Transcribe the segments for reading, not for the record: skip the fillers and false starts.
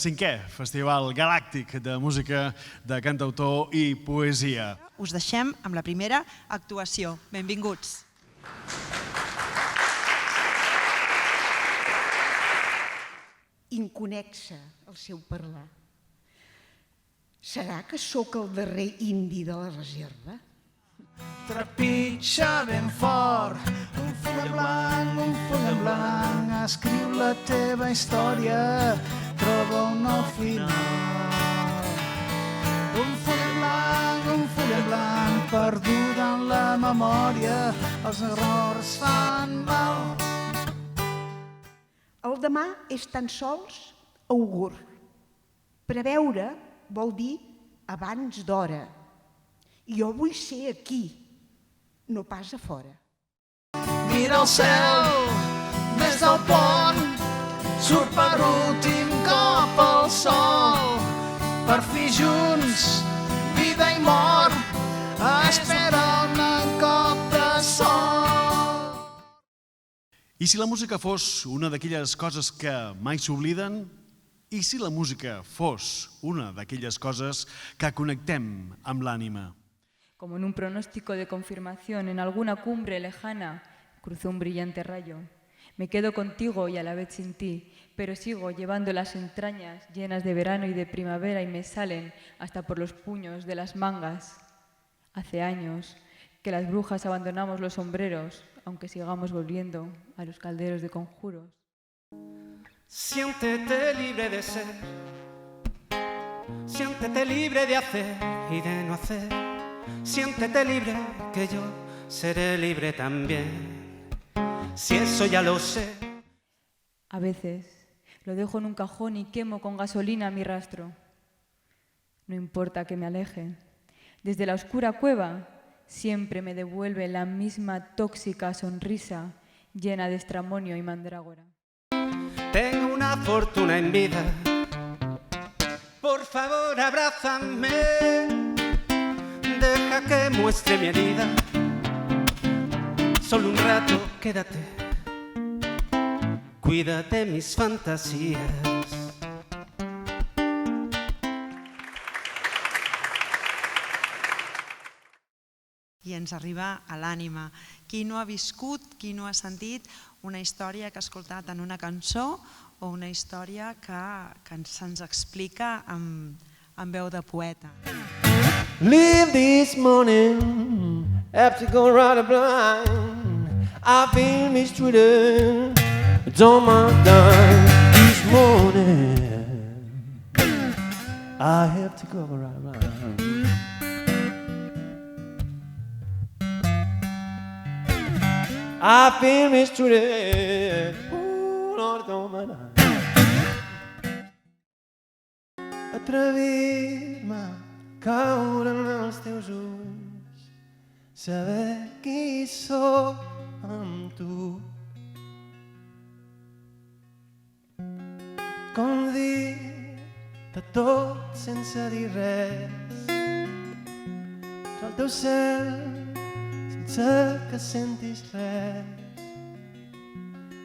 5è Festival Galàctic de Música de Cantautor i Poesia. Us deixem amb la primera actuació. Benvinguts. Inconexa el seu parlar. Serà que sóc el darrer indi de la reserva? Trepitja ben fort, un full en blanc, escriu la teva història, troba un nou final. Un full en blanc, perduda en la memòria, els errors fan mal. El demà és tan sols augur. Preveure vol dir abans d'hora. Jo vull ser aquí, no pas a fora. Mira el cel des del pont, surt per últim cop el sol. Per fi junts, vida i mort, espera un cop de sol. I si la música fos una d'aquelles coses que mai s'obliden? I si la música fos una d'aquelles coses que connectem amb l'ànima? Como en un pronóstico de confirmación, en alguna cumbre lejana, cruzó un brillante rayo. Me quedo contigo y a la vez sin ti, pero sigo llevando las entrañas llenas de verano y de primavera y me salen hasta por los puños de las mangas. Hace años que las brujas abandonamos los sombreros, aunque sigamos volviendo a los calderos de conjuros. Siéntete libre de ser, siéntete libre de hacer y de no hacer. Siéntete libre, que yo seré libre también, si eso ya lo sé. A veces lo dejo en un cajón y quemo con gasolina mi rastro. No importa que me aleje. Desde la oscura cueva siempre me devuelve la misma tóxica sonrisa llena de estramonio y mandrágora. Tengo una fortuna en vida, por favor abrázame, deja que muestre mi herida, solo un rato quédate, cuídate mis fantasías. I ens arriba a l'ànima. Qui no ha viscut, qui no ha sentit una història que ha escoltat en una cançó o una història que se'ns explica amb veu de poeta. Leave this morning, have to go right blind. I've been mistreated, it's on my dime. This morning, I have to go right blind. I've been mistreated, oh Lord, don't mind. Atrevir-me a caure en els teus ulls, saber qui sóc amb tu. Com dir-te tot sense dir res, el teu cel sense que sentis res,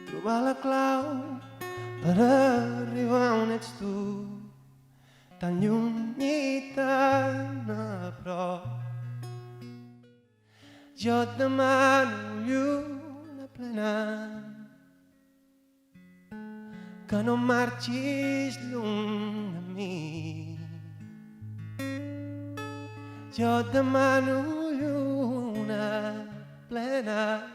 trobar la clau per arribar on ets tu, tan lluny i tan a prop. Jo et demano lluna plena, que no marxis lluny de mi. Jo et demano lluna plena,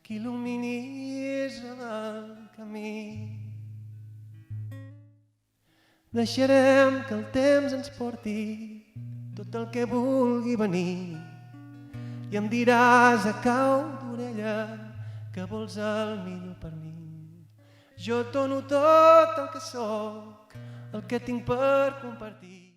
que il·luminis el camí. Deixarem que el temps ens porti tot el que vulgui venir i em diràs a cau d'orella que vols el millor per mi. Jo et dono tot el que sóc, el que tinc per compartir.